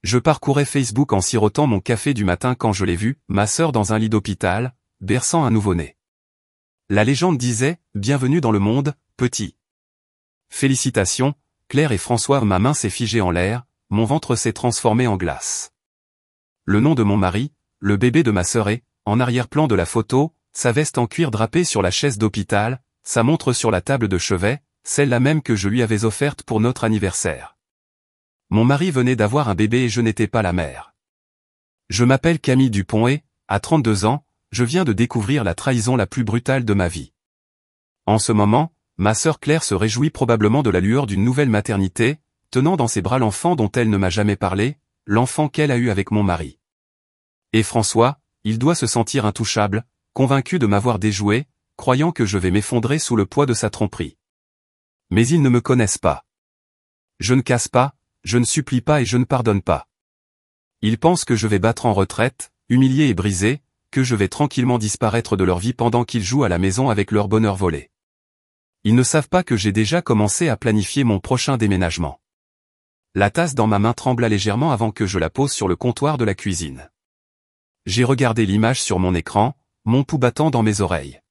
Je parcourais Facebook en sirotant mon café du matin quand je l'ai vue, ma sœur dans un lit d'hôpital, berçant un nouveau-né. La légende disait « Bienvenue dans le monde, petit ». Félicitations, Claire et François. Ma main s'est figée en l'air, mon ventre s'est transformé en glace. Le nom de mon mari, le bébé de ma sœur et, en arrière-plan de la photo, sa veste en cuir drapée sur la chaise d'hôpital, sa montre sur la table de chevet, celle-là même que je lui avais offerte pour notre anniversaire. Mon mari venait d'avoir un bébé et je n'étais pas la mère. Je m'appelle Camille Dupont et, à 32 ans, je viens de découvrir la trahison la plus brutale de ma vie. En ce moment, ma sœur Claire se réjouit probablement de la lueur d'une nouvelle maternité, tenant dans ses bras l'enfant dont elle ne m'a jamais parlé, l'enfant qu'elle a eu avec mon mari. Et François, il doit se sentir intouchable, convaincu de m'avoir déjoué, croyant que je vais m'effondrer sous le poids de sa tromperie. Mais ils ne me connaissent pas. Je ne casse pas, je ne supplie pas et je ne pardonne pas. Ils pensent que je vais battre en retraite, humilié et brisé, que je vais tranquillement disparaître de leur vie pendant qu'ils jouent à la maison avec leur bonheur volé. Ils ne savent pas que j'ai déjà commencé à planifier mon prochain déménagement. La tasse dans ma main trembla légèrement avant que je la pose sur le comptoir de la cuisine. J'ai regardé l'image sur mon écran, mon pouls battant dans mes oreilles.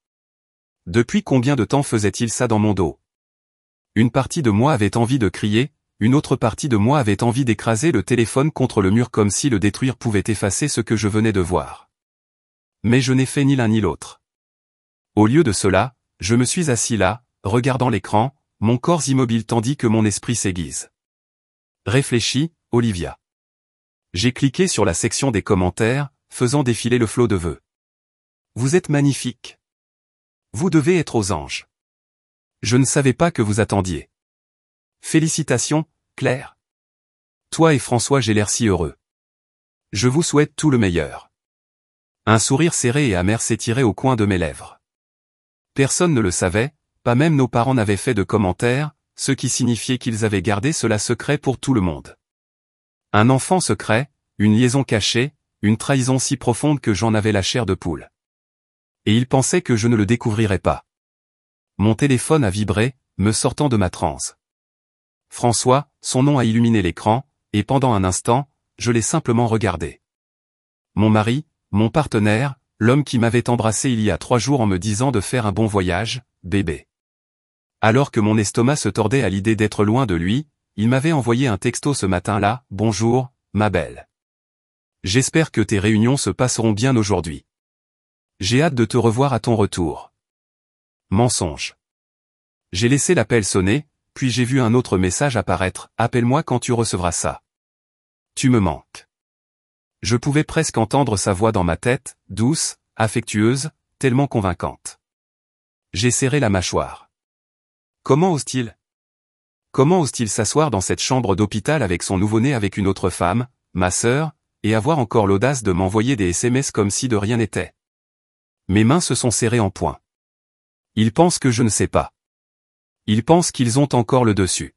Depuis combien de temps faisait-il ça dans mon dos? Une partie de moi avait envie de crier, une autre partie de moi avait envie d'écraser le téléphone contre le mur comme si le détruire pouvait effacer ce que je venais de voir. Mais je n'ai fait ni l'un ni l'autre. Au lieu de cela, je me suis assis là, regardant l'écran, mon corps immobile tandis que mon esprit s'aiguise. Réfléchis, Olivia. J'ai cliqué sur la section des commentaires, faisant défiler le flot de vœux. Vous êtes magnifique. Vous devez être aux anges. Je ne savais pas que vous attendiez. Félicitations, Claire. Toi et François, j'ai l'air si heureux. Je vous souhaite tout le meilleur. Un sourire serré et amer s'étirait au coin de mes lèvres. Personne ne le savait, pas même nos parents n'avaient fait de commentaires, ce qui signifiait qu'ils avaient gardé cela secret pour tout le monde. Un enfant secret, une liaison cachée, une trahison si profonde que j'en avais la chair de poule. Et ils pensaient que je ne le découvrirais pas. Mon téléphone a vibré, me sortant de ma transe. François, son nom a illuminé l'écran, et pendant un instant, je l'ai simplement regardé. Mon mari, mon partenaire, l'homme qui m'avait embrassé il y a 3 jours en me disant de faire un bon voyage, bébé. Alors que mon estomac se tordait à l'idée d'être loin de lui, il m'avait envoyé un texto ce matin-là, « Bonjour, ma belle. J'espère que tes réunions se passeront bien aujourd'hui. J'ai hâte de te revoir à ton retour. » Mensonge. J'ai laissé l'appel sonner, puis j'ai vu un autre message apparaître, « Appelle-moi quand tu recevras ça. Tu me manques. » Je pouvais presque entendre sa voix dans ma tête, douce, affectueuse, tellement convaincante. J'ai serré la mâchoire. Comment ose-t-il? Comment ose-t-il s'asseoir dans cette chambre d'hôpital avec son nouveau-né avec une autre femme, ma sœur, et avoir encore l'audace de m'envoyer des SMS comme si de rien n'était? Mes mains se sont serrées en poing. Ils pensent que je ne sais pas. Ils pensent qu'ils ont encore le dessus.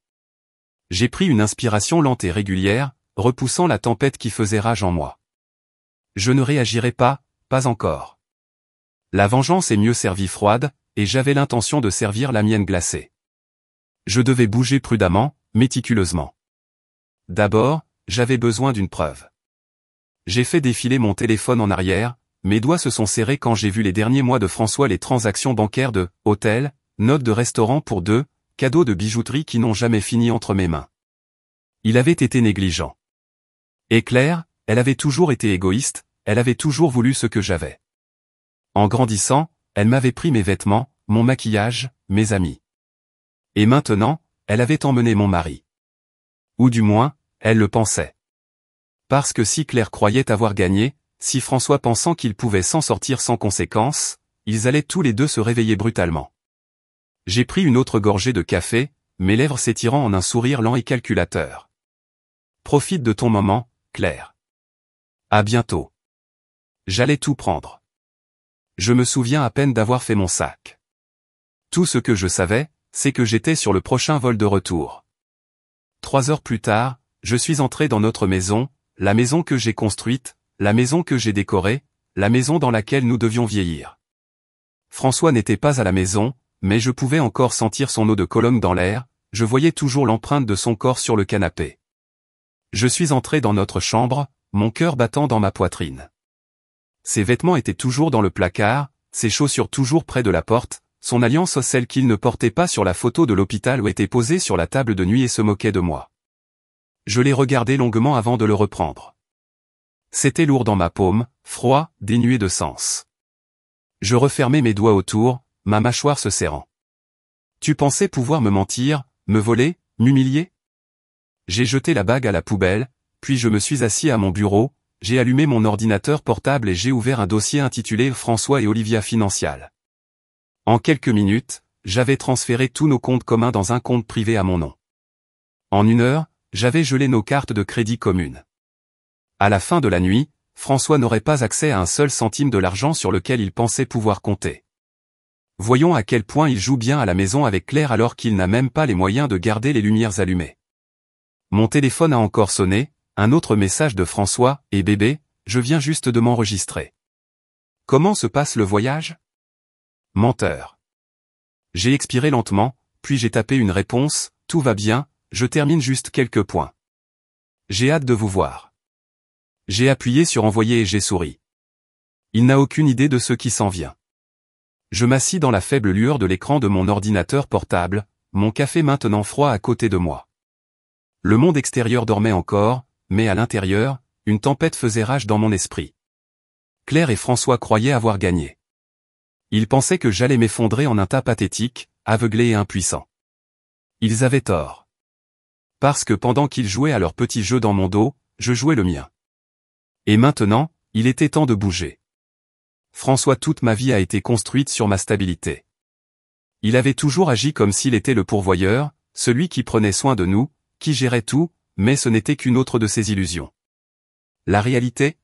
J'ai pris une inspiration lente et régulière, repoussant la tempête qui faisait rage en moi. Je ne réagirai pas, pas encore. La vengeance est mieux servie froide, et j'avais l'intention de servir la mienne glacée. Je devais bouger prudemment, méticuleusement. D'abord, j'avais besoin d'une preuve. J'ai fait défiler mon téléphone en arrière, mes doigts se sont serrés quand j'ai vu les derniers mois de François, les transactions bancaires de hôtel, notes de restaurant pour 2, cadeaux de bijouterie qui n'ont jamais fini entre mes mains. Il avait été négligent. Et Claire, elle avait toujours été égoïste, elle avait toujours voulu ce que j'avais. En grandissant, elle m'avait pris mes vêtements, mon maquillage, mes amis. Et maintenant, elle avait emmené mon mari. Ou du moins, elle le pensait. Parce que si Claire croyait avoir gagné, si François pensant qu'il pouvait s'en sortir sans conséquence, ils allaient tous les deux se réveiller brutalement. J'ai pris une autre gorgée de café, mes lèvres s'étirant en un sourire lent et calculateur. Profite de ton moment, Claire. À bientôt. J'allais tout prendre. Je me souviens à peine d'avoir fait mon sac. Tout ce que je savais, c'est que j'étais sur le prochain vol de retour. 3 heures plus tard, je suis entré dans notre maison, la maison que j'ai construite, la maison que j'ai décorée, la maison dans laquelle nous devions vieillir. François n'était pas à la maison, mais je pouvais encore sentir son eau de Cologne dans l'air, je voyais toujours l'empreinte de son corps sur le canapé. Je suis entré dans notre chambre, mon cœur battant dans ma poitrine. Ses vêtements étaient toujours dans le placard, ses chaussures toujours près de la porte, son alliance celle qu'il ne portait pas sur la photo de l'hôpital où était posée sur la table de nuit et se moquait de moi. Je l'ai regardé longuement avant de le reprendre. C'était lourd dans ma paume, froid, dénué de sens. Je refermai mes doigts autour, ma mâchoire se serrant. Tu pensais pouvoir me mentir, me voler, m'humilier? J'ai jeté la bague à la poubelle, puis je me suis assis à mon bureau, j'ai allumé mon ordinateur portable et j'ai ouvert un dossier intitulé François et Olivia Financial. En quelques minutes, j'avais transféré tous nos comptes communs dans un compte privé à mon nom. En 1 heure, j'avais gelé nos cartes de crédit communes. À la fin de la nuit, François n'aurait pas accès à un seul centime de l'argent sur lequel il pensait pouvoir compter. Voyons à quel point il joue bien à la maison avec Claire alors qu'il n'a même pas les moyens de garder les lumières allumées. Mon téléphone a encore sonné, un autre message de François, et bébé, je viens juste de m'enregistrer. Comment se passe le voyage? Menteur. J'ai expiré lentement, puis j'ai tapé une réponse, tout va bien, je termine juste quelques points. J'ai hâte de vous voir. J'ai appuyé sur envoyer et j'ai souri. Il n'a aucune idée de ce qui s'en vient. Je m'assis dans la faible lueur de l'écran de mon ordinateur portable, mon café maintenant froid à côté de moi. Le monde extérieur dormait encore, mais à l'intérieur, une tempête faisait rage dans mon esprit. Claire et François croyaient avoir gagné. Ils pensaient que j'allais m'effondrer en un tas pathétique, aveuglé et impuissant. Ils avaient tort. Parce que pendant qu'ils jouaient à leur petit jeu dans mon dos, je jouais le mien. Et maintenant, il était temps de bouger. François, toute ma vie a été construite sur ma stabilité. Il avait toujours agi comme s'il était le pourvoyeur, celui qui prenait soin de nous, qui gérait tout, mais ce n'était qu'une autre de ses illusions. La réalité?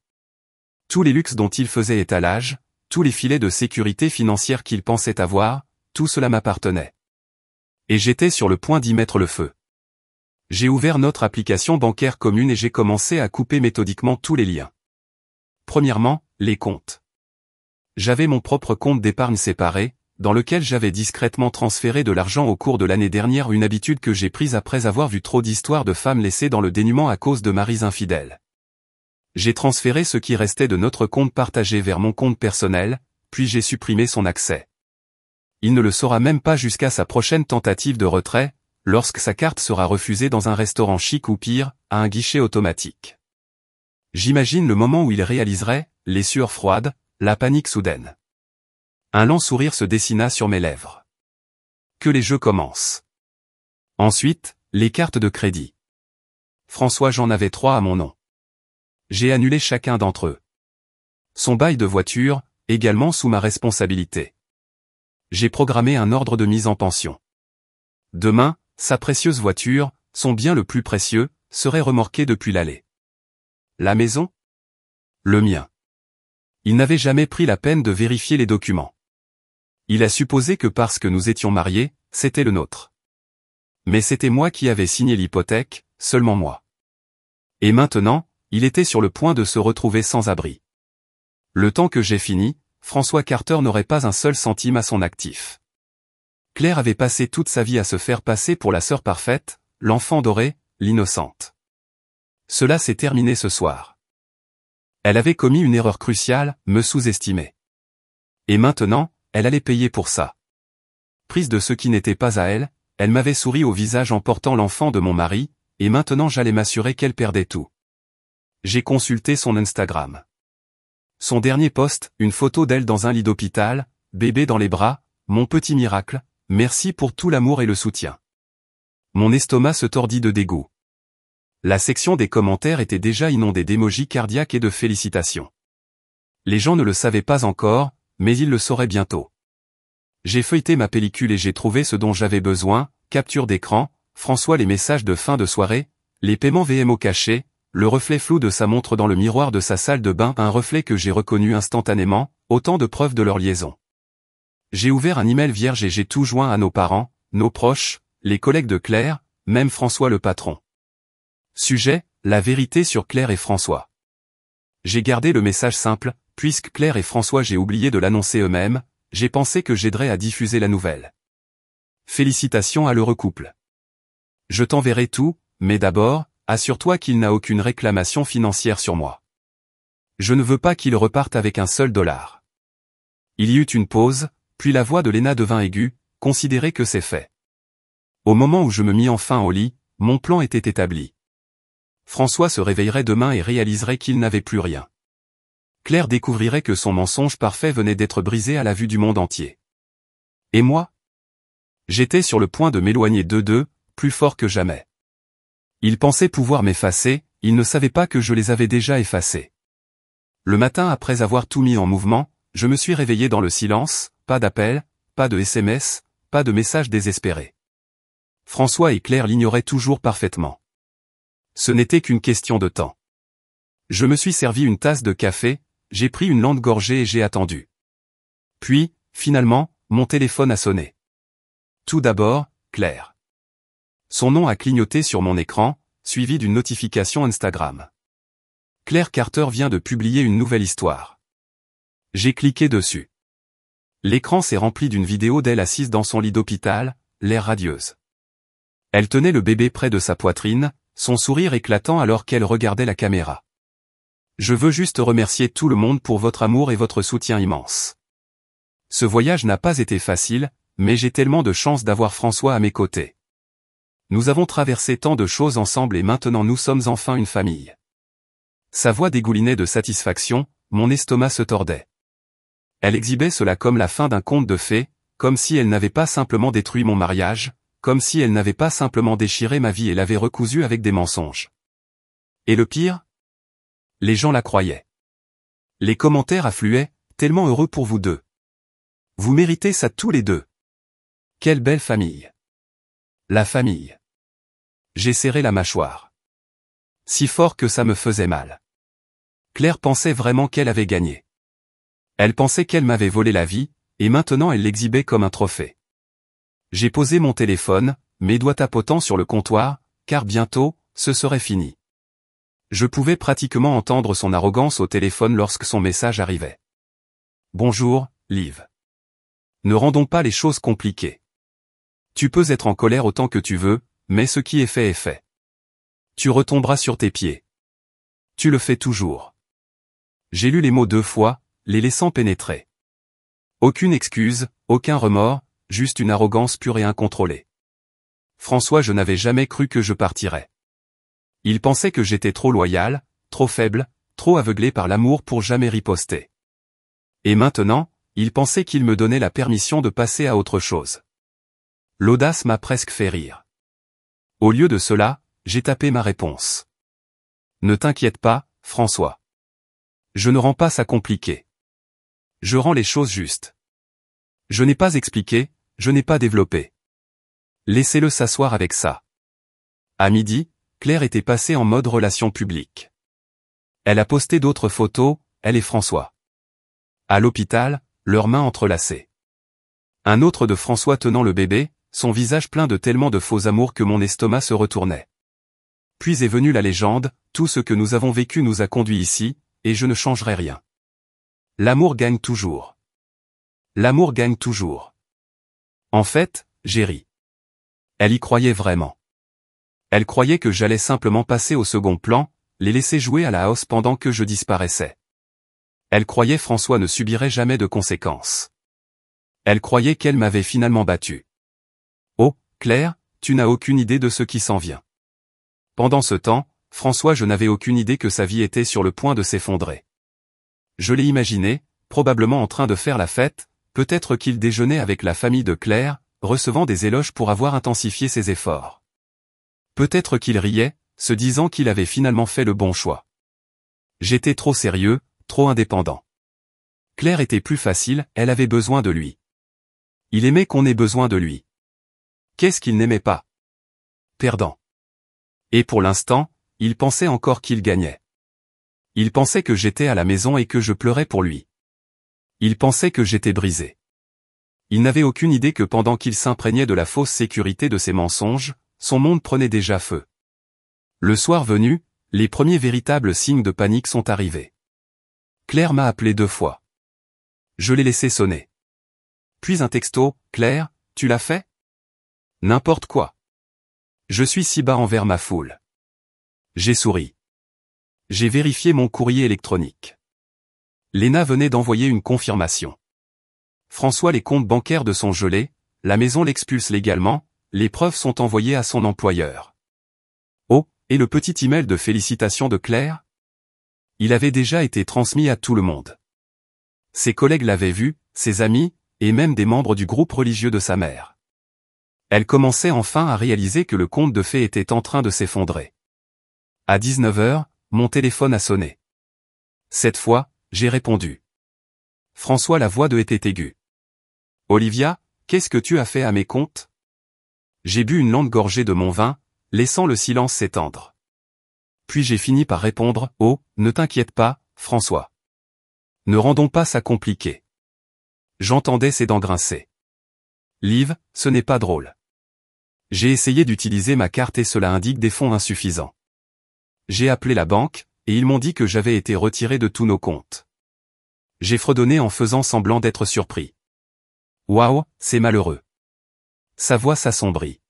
Tous les luxes dont il faisait étalage, tous les filets de sécurité financière qu'il pensait avoir, tout cela m'appartenait. Et j'étais sur le point d'y mettre le feu. J'ai ouvert notre application bancaire commune et j'ai commencé à couper méthodiquement tous les liens. Premièrement, les comptes. J'avais mon propre compte d'épargne séparé, dans lequel j'avais discrètement transféré de l'argent au cours de l'année dernière, une habitude que j'ai prise après avoir vu trop d'histoires de femmes laissées dans le dénuement à cause de maris infidèles. J'ai transféré ce qui restait de notre compte partagé vers mon compte personnel, puis j'ai supprimé son accès. Il ne le saura même pas jusqu'à sa prochaine tentative de retrait, lorsque sa carte sera refusée dans un restaurant chic ou pire, à un guichet automatique. J'imagine le moment où il réaliserait, les sueurs froides, la panique soudaine. Un lent sourire se dessina sur mes lèvres. Que les jeux commencent. Ensuite, les cartes de crédit. François, j'en avais 3 à mon nom. J'ai annulé chacun d'entre eux. Son bail de voiture, également sous ma responsabilité. J'ai programmé un ordre de mise en pension. Demain, sa précieuse voiture, son bien le plus précieux, serait remorqué depuis l'allée. La maison? Le mien. Il n'avait jamais pris la peine de vérifier les documents. Il a supposé que parce que nous étions mariés, c'était le nôtre. Mais c'était moi qui avais signé l'hypothèque, seulement moi. Et maintenant, il était sur le point de se retrouver sans abri. Le temps que j'ai fini, François Carter n'aurait pas un seul centime à son actif. Claire avait passé toute sa vie à se faire passer pour la sœur parfaite, l'enfant doré, l'innocente. Cela s'est terminé ce soir. Elle avait commis une erreur cruciale, me sous-estimer. Et maintenant, elle allait payer pour ça. Prise de ce qui n'était pas à elle, elle m'avait souri au visage en portant l'enfant de mon mari, et maintenant j'allais m'assurer qu'elle perdait tout. J'ai consulté son Instagram. Son dernier post, une photo d'elle dans un lit d'hôpital, bébé dans les bras, mon petit miracle, merci pour tout l'amour et le soutien. Mon estomac se tordit de dégoût. La section des commentaires était déjà inondée d'émojis cardiaques et de félicitations. Les gens ne le savaient pas encore, mais ils le sauraient bientôt. J'ai feuilleté ma pellicule et j'ai trouvé ce dont j'avais besoin, capture d'écran, François, les messages de fin de soirée, les paiements VMO cachés, le reflet flou de sa montre dans le miroir de sa salle de bain, un reflet que j'ai reconnu instantanément, autant de preuves de leur liaison. J'ai ouvert un email vierge et j'ai tout joint à nos parents, nos proches, les collègues de Claire, même François le patron. Sujet, la vérité sur Claire et François. J'ai gardé le message simple, puisque Claire et François j'ai oublié de l'annoncer eux-mêmes, j'ai pensé que j'aiderais à diffuser la nouvelle. Félicitations à l'heureux couple. Je t'enverrai tout, mais d'abord, assure-toi qu'il n'a aucune réclamation financière sur moi. Je ne veux pas qu'il reparte avec un seul dollar. Il y eut une pause, puis la voix de Léna devint aiguë, considérez que c'est fait. Au moment où je me mis enfin au lit, mon plan était établi. François se réveillerait demain et réaliserait qu'il n'avait plus rien. Claire découvrirait que son mensonge parfait venait d'être brisé à la vue du monde entier. Et moi? J'étais sur le point de m'éloigner d'eux, plus fort que jamais. Ils pensaient pouvoir m'effacer, ils ne savaient pas que je les avais déjà effacés. Le matin après avoir tout mis en mouvement, je me suis réveillé dans le silence, pas d'appel, pas de SMS, pas de messages désespérés. François et Claire l'ignoraient toujours parfaitement. Ce n'était qu'une question de temps. Je me suis servi une tasse de café, j'ai pris une lente gorgée et j'ai attendu. Puis, finalement, mon téléphone a sonné. Tout d'abord, Claire. Son nom a clignoté sur mon écran, suivi d'une notification Instagram. Claire Carter vient de publier une nouvelle histoire. J'ai cliqué dessus. L'écran s'est rempli d'une vidéo d'elle assise dans son lit d'hôpital, l'air radieuse. Elle tenait le bébé près de sa poitrine, son sourire éclatant alors qu'elle regardait la caméra. Je veux juste remercier tout le monde pour votre amour et votre soutien immense. Ce voyage n'a pas été facile, mais j'ai tellement de chance d'avoir François à mes côtés. Nous avons traversé tant de choses ensemble et maintenant nous sommes enfin une famille. Sa voix dégoulinait de satisfaction, mon estomac se tordait. Elle exhibait cela comme la fin d'un conte de fées, comme si elle n'avait pas simplement détruit mon mariage, comme si elle n'avait pas simplement déchiré ma vie et l'avait recousue avec des mensonges. Et le pire? Les gens la croyaient. Les commentaires affluaient, tellement heureux pour vous deux. Vous méritez ça tous les deux. Quelle belle famille. La famille. J'ai serré la mâchoire. Si fort que ça me faisait mal. Claire pensait vraiment qu'elle avait gagné. Elle pensait qu'elle m'avait volé la vie, et maintenant elle l'exhibait comme un trophée. J'ai posé mon téléphone, mes doigts tapotant sur le comptoir, car bientôt, ce serait fini. Je pouvais pratiquement entendre son arrogance au téléphone lorsque son message arrivait. Bonjour, Liv. Ne rendons pas les choses compliquées. Tu peux être en colère autant que tu veux, mais ce qui est fait est fait. Tu retomberas sur tes pieds. Tu le fais toujours. J'ai lu les mots 2 fois, les laissant pénétrer. Aucune excuse, aucun remords, juste une arrogance pure et incontrôlée. François, je n'avais jamais cru que je partirais. Il pensait que j'étais trop loyal, trop faible, trop aveuglé par l'amour pour jamais riposter. Et maintenant, il pensait qu'il me donnait la permission de passer à autre chose. L'audace m'a presque fait rire. Au lieu de cela, j'ai tapé ma réponse. Ne t'inquiète pas, François. Je ne rends pas ça compliqué. Je rends les choses justes. Je n'ai pas expliqué, je n'ai pas développé. Laissez-le s'asseoir avec ça. À midi, Claire était passée en mode relation publique. Elle a posté d'autres photos, elle et François. À l'hôpital, leurs mains entrelacées. Un autre de François tenant le bébé, son visage plein de tellement de faux amours que mon estomac se retournait. Puis est venue la légende, tout ce que nous avons vécu nous a conduits ici, et je ne changerai rien. L'amour gagne toujours. L'amour gagne toujours. En fait, j'ai ri. Elle y croyait vraiment. Elle croyait que j'allais simplement passer au second plan, les laisser jouer à la house pendant que je disparaissais. Elle croyait François ne subirait jamais de conséquences. Elle croyait qu'elle m'avait finalement battu. Oh, Claire, tu n'as aucune idée de ce qui s'en vient. Pendant ce temps, François, je n'avais aucune idée que sa vie était sur le point de s'effondrer. Je l'ai imaginé, probablement en train de faire la fête, peut-être qu'il déjeunait avec la famille de Claire, recevant des éloges pour avoir intensifié ses efforts. Peut-être qu'il riait, se disant qu'il avait finalement fait le bon choix. J'étais trop sérieux, trop indépendant. Claire était plus facile, elle avait besoin de lui. Il aimait qu'on ait besoin de lui. Qu'est-ce qu'il n'aimait pas? Perdant. Et pour l'instant, il pensait encore qu'il gagnait. Il pensait que j'étais à la maison et que je pleurais pour lui. Il pensait que j'étais brisé. Il n'avait aucune idée que pendant qu'il s'imprégnait de la fausse sécurité de ses mensonges, son monde prenait déjà feu. Le soir venu, les premiers véritables signes de panique sont arrivés. Claire m'a appelé 2 fois. Je l'ai laissé sonner. Puis un texto, Claire, tu l'as fait? N'importe quoi. Je suis si bas envers ma foule. J'ai souri. J'ai vérifié mon courrier électronique. Léna venait d'envoyer une confirmation. François, les comptes bancaires de son gelé, la maison l'expulse légalement, les preuves sont envoyées à son employeur. Oh, et le petit email de félicitations de Claire? Il avait déjà été transmis à tout le monde. Ses collègues l'avaient vu, ses amis, et même des membres du groupe religieux de sa mère. Elle commençait enfin à réaliser que le conte de fées était en train de s'effondrer. À 19h, mon téléphone a sonné. Cette fois, j'ai répondu. François, la voix de était aiguë. Olivia, qu'est-ce que tu as fait à mes comptes? J'ai bu une lente gorgée de mon vin, laissant le silence s'étendre. Puis j'ai fini par répondre, oh, ne t'inquiète pas, François. Ne rendons pas ça compliqué. J'entendais ses dents grincer. Liv, ce n'est pas drôle. J'ai essayé d'utiliser ma carte et cela indique des fonds insuffisants. J'ai appelé la banque, et ils m'ont dit que j'avais été retiré de tous nos comptes. J'ai fredonné en faisant semblant d'être surpris. Waouh, c'est malheureux. Sa voix s'assombrit.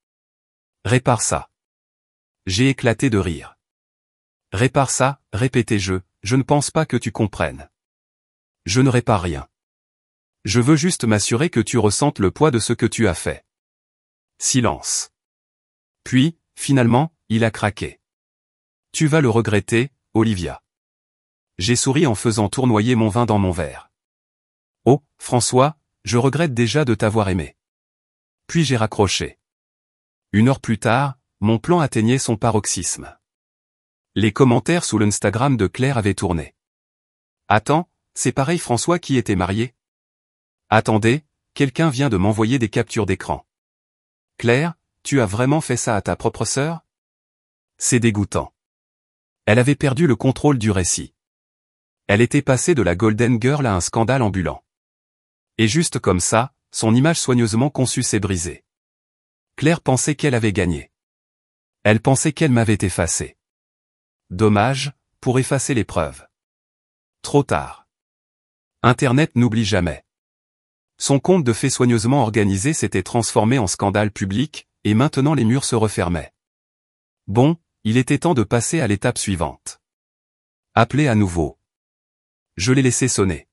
Répare ça. J'ai éclaté de rire. Répare ça, répétai-je, je ne pense pas que tu comprennes. Je ne répare rien. Je veux juste m'assurer que tu ressentes le poids de ce que tu as fait. Silence. Puis, finalement, il a craqué. Tu vas le regretter, Olivia. J'ai souri en faisant tournoyer mon vin dans mon verre. Oh, François, je regrette déjà de t'avoir aimé. Puis j'ai raccroché. 1 heure plus tard, mon plan atteignait son paroxysme. Les commentaires sous l'Instagram de Claire avaient tourné. Attends, c'est pareil François qui était marié? Attendez, quelqu'un vient de m'envoyer des captures d'écran. Claire, tu as vraiment fait ça à ta propre sœur? C'est dégoûtant. Elle avait perdu le contrôle du récit. Elle était passée de la Golden Girl à un scandale ambulant. Et juste comme ça, son image soigneusement conçue s'est brisée. Claire pensait qu'elle avait gagné. Elle pensait qu'elle m'avait effacé. Dommage, pour effacer les preuves. Trop tard. Internet n'oublie jamais. Son conte de fées soigneusement organisé s'était transformé en scandale public, et maintenant les murs se refermaient. Bon, il était temps de passer à l'étape suivante. Appeler à nouveau. Je l'ai laissé sonner.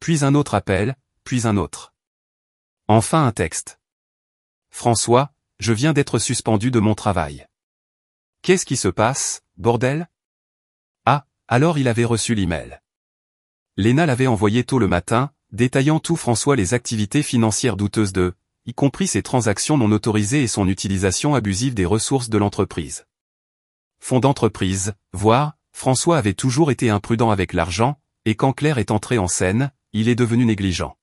Puis un autre appel, puis un autre. Enfin un texte. François, je viens d'être suspendu de mon travail. Qu'est-ce qui se passe, bordel? Ah, alors il avait reçu l'email. Léna l'avait envoyé tôt le matin, détaillant tout François les activités financières douteuses y compris ses transactions non autorisées et son utilisation abusive des ressources de l'entreprise. Fonds d'entreprise, voire, François avait toujours été imprudent avec l'argent, et quand Claire est entrée en scène, il est devenu négligent.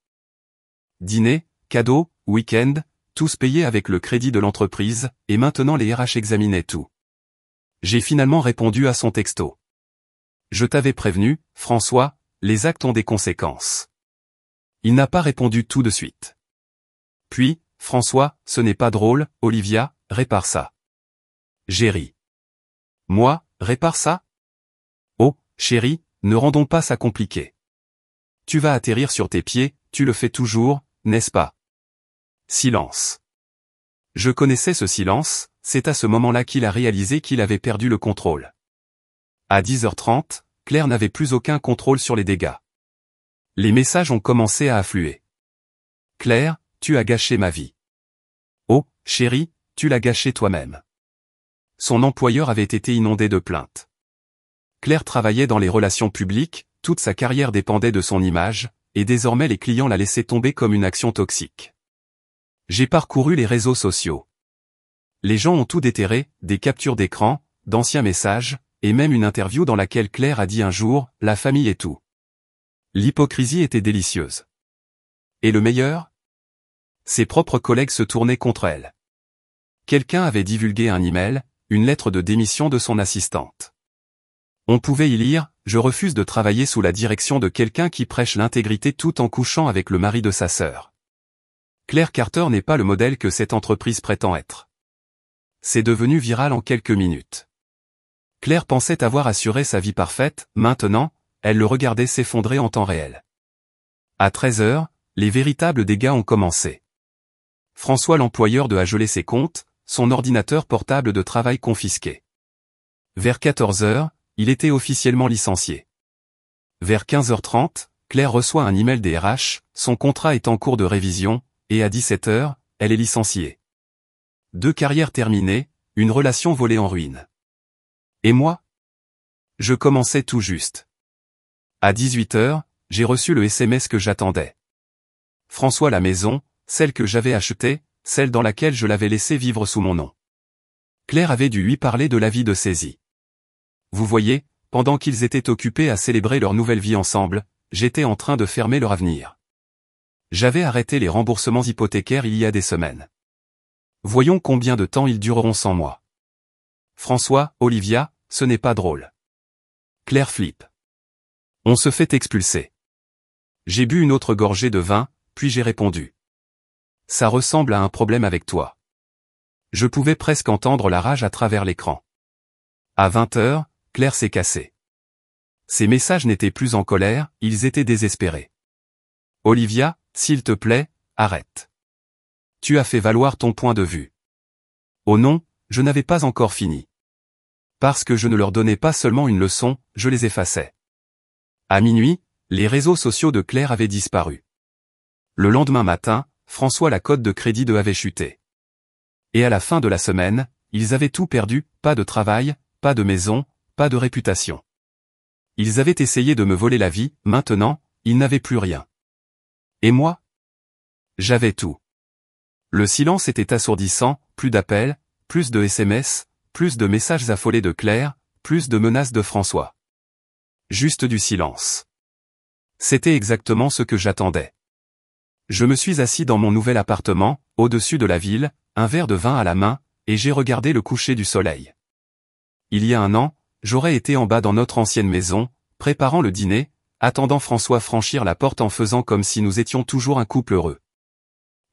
Dîner, cadeaux, week-end, tous payés avec le crédit de l'entreprise, et maintenant les RH examinaient tout. J'ai finalement répondu à son texto. Je t'avais prévenu, François, les actes ont des conséquences. Il n'a pas répondu tout de suite. Puis, François, ce n'est pas drôle, Olivia, répare ça. J'ai ri. Moi, répare ça? Oh, chérie, ne rendons pas ça compliqué. Tu vas atterrir sur tes pieds, tu le fais toujours, n'est-ce pas? Silence. Je connaissais ce silence, c'est à ce moment-là qu'il a réalisé qu'il avait perdu le contrôle. À 10h30, Claire n'avait plus aucun contrôle sur les dégâts. Les messages ont commencé à affluer. Claire, tu as gâché ma vie. Oh, chérie, tu l'as gâché toi-même. Son employeur avait été inondé de plaintes. Claire travaillait dans les relations publiques, toute sa carrière dépendait de son image, et désormais les clients la laissaient tomber comme une action toxique. J'ai parcouru les réseaux sociaux. Les gens ont tout déterré, des captures d'écran, d'anciens messages, et même une interview dans laquelle Claire a dit un jour, la famille est tout. L'hypocrisie était délicieuse. Et le meilleur? Ses propres collègues se tournaient contre elle. Quelqu'un avait divulgué un email, une lettre de démission de son assistante. On pouvait y lire, je refuse de travailler sous la direction de quelqu'un qui prêche l'intégrité tout en couchant avec le mari de sa sœur. Claire Carter n'est pas le modèle que cette entreprise prétend être. C'est devenu viral en quelques minutes. Claire pensait avoir assuré sa vie parfaite, maintenant, elle le regardait s'effondrer en temps réel. À 13h, les véritables dégâts ont commencé. François l'employeur a gelé ses comptes, son ordinateur portable de travail confisqué. Vers 14 heures, il était officiellement licencié. Vers 15h30, Claire reçoit un email des RH, son contrat est en cours de révision, et à 17 heures, elle est licenciée. 2 carrières terminées, une relation volée en ruine. Et moi? Je commençais tout juste. À 18 heures, j'ai reçu le SMS que j'attendais. François la maison, celle que j'avais achetée, celle dans laquelle je l'avais laissé vivre sous mon nom. Claire avait dû lui parler de la vie de saisie. Vous voyez, pendant qu'ils étaient occupés à célébrer leur nouvelle vie ensemble, j'étais en train de fermer leur avenir. J'avais arrêté les remboursements hypothécaires il y a des semaines. Voyons combien de temps ils dureront sans moi. François, Olivia, ce n'est pas drôle. Claire flippe. On se fait expulser. J'ai bu une autre gorgée de vin, puis j'ai répondu. Ça ressemble à un problème avec toi. Je pouvais presque entendre la rage à travers l'écran. À 20 heures, Claire s'est cassée. Ses messages n'étaient plus en colère, ils étaient désespérés. Olivia, s'il te plaît, arrête. Tu as fait valoir ton point de vue. Oh non, je n'avais pas encore fini. Parce que je ne leur donnais pas seulement une leçon, je les effaçais. À minuit, les réseaux sociaux de Claire avaient disparu. Le lendemain matin, François la cote de crédit de avait chuté. Et à la fin de la semaine, ils avaient tout perdu, pas de travail, pas de maison, pas de réputation. Ils avaient essayé de me voler la vie, maintenant, ils n'avaient plus rien. Et moi? J'avais tout. Le silence était assourdissant, plus d'appels, plus de SMS, plus de messages affolés de Claire, plus de menaces de François. Juste du silence. C'était exactement ce que j'attendais. Je me suis assis dans mon nouvel appartement, au-dessus de la ville, un verre de vin à la main, et j'ai regardé le coucher du soleil. Il y a un an, j'aurais été en bas dans notre ancienne maison, préparant le dîner, attendant François franchir la porte en faisant comme si nous étions toujours un couple heureux.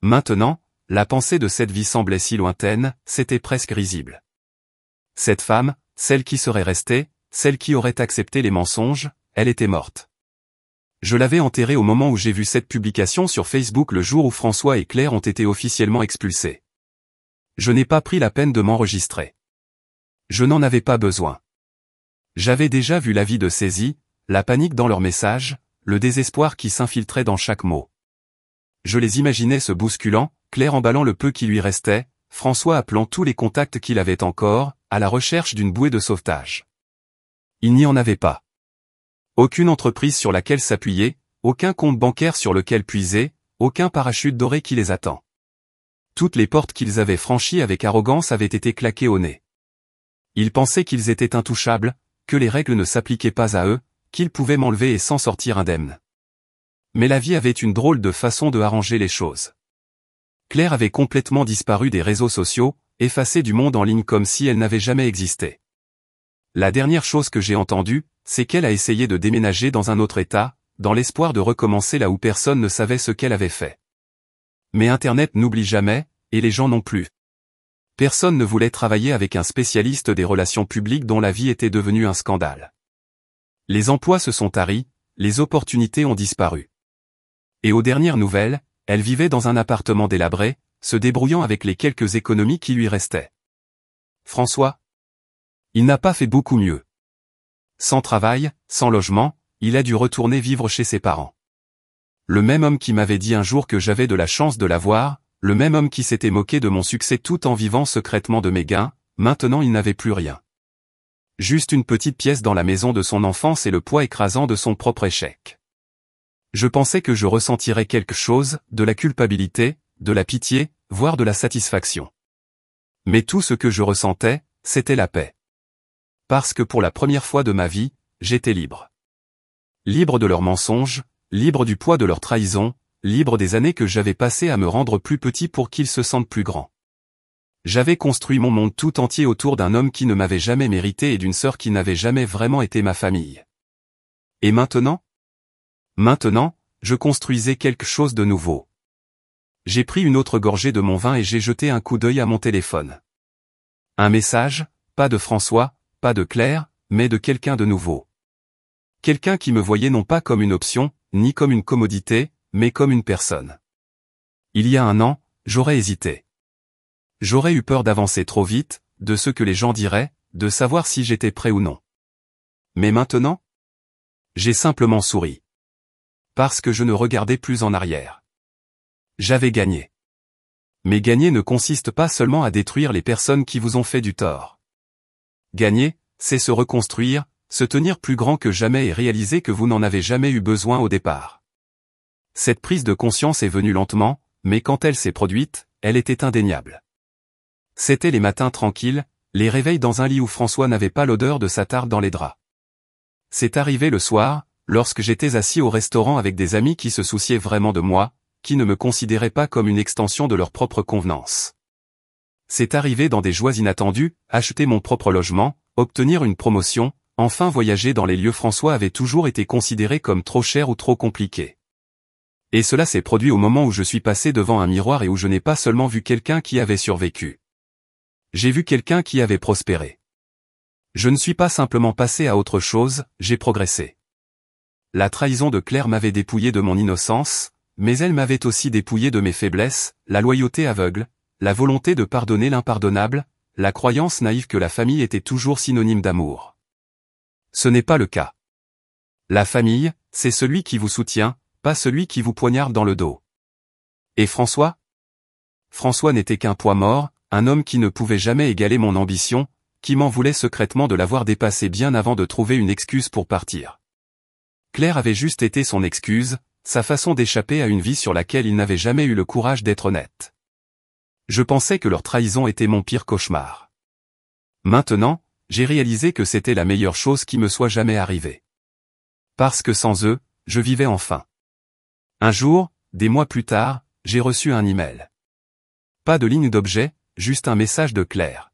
Maintenant, la pensée de cette vie semblait si lointaine, c'était presque risible. Cette femme, celle qui serait restée, celle qui aurait accepté les mensonges, elle était morte. Je l'avais enterrée au moment où j'ai vu cette publication sur Facebook le jour où François et Claire ont été officiellement expulsés. Je n'ai pas pris la peine de m'enregistrer. Je n'en avais pas besoin. J'avais déjà vu la vie de saisie, la panique dans leurs messages, le désespoir qui s'infiltrait dans chaque mot. Je les imaginais se bousculant, Claire emballant le peu qui lui restait, François appelant tous les contacts qu'il avait encore, à la recherche d'une bouée de sauvetage. Il n'y en avait pas. Aucune entreprise sur laquelle s'appuyer, aucun compte bancaire sur lequel puiser, aucun parachute doré qui les attend. Toutes les portes qu'ils avaient franchies avec arrogance avaient été claquées au nez. Ils pensaient qu'ils étaient intouchables, que les règles ne s'appliquaient pas à eux, qu'ils pouvaient m'enlever et s'en sortir indemne. Mais la vie avait une drôle de façon de arranger les choses. Claire avait complètement disparu des réseaux sociaux, effacée du monde en ligne comme si elle n'avait jamais existé. La dernière chose que j'ai entendue, c'est qu'elle a essayé de déménager dans un autre état, dans l'espoir de recommencer là où personne ne savait ce qu'elle avait fait. Mais Internet n'oublie jamais, et les gens non plus. Personne ne voulait travailler avec un spécialiste des relations publiques dont la vie était devenue un scandale. Les emplois se sont taris, les opportunités ont disparu. Et aux dernières nouvelles, elle vivait dans un appartement délabré, se débrouillant avec les quelques économies qui lui restaient. François? Il n'a pas fait beaucoup mieux. Sans travail, sans logement, il a dû retourner vivre chez ses parents. Le même homme qui m'avait dit un jour que j'avais de la chance de l'avoir, le même homme qui s'était moqué de mon succès tout en vivant secrètement de mes gains, maintenant il n'avait plus rien. Juste une petite pièce dans la maison de son enfance et le poids écrasant de son propre échec. Je pensais que je ressentirais quelque chose, de la culpabilité, de la pitié, voire de la satisfaction. Mais tout ce que je ressentais, c'était la paix. Parce que pour la première fois de ma vie, j'étais libre. Libre de leurs mensonges, libre du poids de leur trahison, libre des années que j'avais passées à me rendre plus petit pour qu'ils se sentent plus grands. J'avais construit mon monde tout entier autour d'un homme qui ne m'avait jamais mérité et d'une sœur qui n'avait jamais vraiment été ma famille. Et maintenant? Maintenant, je construisais quelque chose de nouveau. J'ai pris une autre gorgée de mon vin et j'ai jeté un coup d'œil à mon téléphone. Un message, pas de François, pas de Claire, mais de quelqu'un de nouveau. Quelqu'un qui me voyait non pas comme une option, ni comme une commodité, mais comme une personne. Il y a un an, j'aurais hésité. J'aurais eu peur d'avancer trop vite, de ce que les gens diraient, de savoir si j'étais prêt ou non. Mais maintenant? J'ai simplement souri. Parce que je ne regardais plus en arrière. J'avais gagné. Mais gagner ne consiste pas seulement à détruire les personnes qui vous ont fait du tort. Gagner, c'est se reconstruire, se tenir plus grand que jamais et réaliser que vous n'en avez jamais eu besoin au départ. Cette prise de conscience est venue lentement, mais quand elle s'est produite, elle était indéniable. C'étaient les matins tranquilles, les réveils dans un lit où François n'avait pas l'odeur de sa tarte dans les draps. C'est arrivé le soir, lorsque j'étais assis au restaurant avec des amis qui se souciaient vraiment de moi, qui ne me considéraient pas comme une extension de leur propre convenance. C'est arrivé dans des joies inattendues, acheter mon propre logement, obtenir une promotion, enfin voyager dans les lieux. François avait toujours été considéré comme trop cher ou trop compliqué. Et cela s'est produit au moment où je suis passé devant un miroir et où je n'ai pas seulement vu quelqu'un qui avait survécu. J'ai vu quelqu'un qui avait prospéré. Je ne suis pas simplement passé à autre chose, j'ai progressé. La trahison de Claire m'avait dépouillé de mon innocence, mais elle m'avait aussi dépouillé de mes faiblesses, la loyauté aveugle, la volonté de pardonner l'impardonnable, la croyance naïve que la famille était toujours synonyme d'amour. Ce n'est pas le cas. La famille, c'est celui qui vous soutient, pas celui qui vous poignarde dans le dos. Et François? François n'était qu'un poids mort, un homme qui ne pouvait jamais égaler mon ambition, qui m'en voulait secrètement de l'avoir dépassé bien avant de trouver une excuse pour partir. Claire avait juste été son excuse, sa façon d'échapper à une vie sur laquelle il n'avait jamais eu le courage d'être honnête. Je pensais que leur trahison était mon pire cauchemar. Maintenant, j'ai réalisé que c'était la meilleure chose qui me soit jamais arrivée. Parce que sans eux, je vivais enfin. Un jour, des mois plus tard, j'ai reçu un email. Pas de ligne d'objet, juste un message de Claire.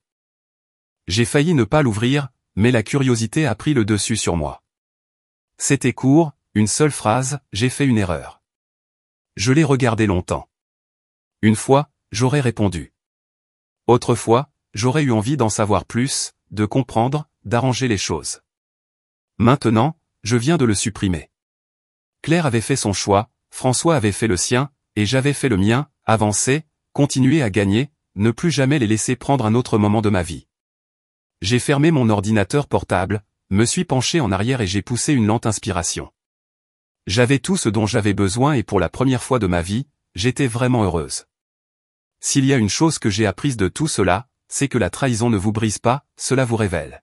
J'ai failli ne pas l'ouvrir, mais la curiosité a pris le dessus sur moi. C'était court, une seule phrase, j'ai fait une erreur. Je l'ai regardé longtemps. Une fois, j'aurais répondu. Autrefois, j'aurais eu envie d'en savoir plus, de comprendre, d'arranger les choses. Maintenant, je viens de le supprimer. Claire avait fait son choix, François avait fait le sien, et j'avais fait le mien, avancer, continuer à gagner, ne plus jamais les laisser prendre un autre moment de ma vie. J'ai fermé mon ordinateur portable, me suis penché en arrière et j'ai poussé une lente inspiration. J'avais tout ce dont j'avais besoin et pour la première fois de ma vie, j'étais vraiment heureuse. S'il y a une chose que j'ai apprise de tout cela, c'est que la trahison ne vous brise pas, cela vous révèle.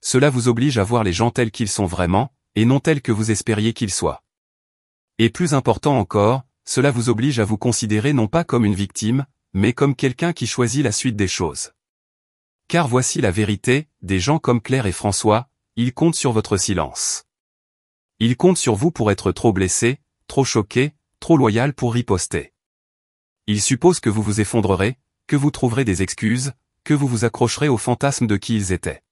Cela vous oblige à voir les gens tels qu'ils sont vraiment, et non tels que vous espériez qu'ils soient. Et plus important encore, cela vous oblige à vous considérer non pas comme une victime, mais comme quelqu'un qui choisit la suite des choses. Car voici la vérité, des gens comme Claire et François, ils comptent sur votre silence. Ils comptent sur vous pour être trop blessé, trop choqué, trop loyal pour riposter. Ils supposent que vous vous effondrerez, que vous trouverez des excuses, que vous vous accrocherez au fantasme de qui ils étaient.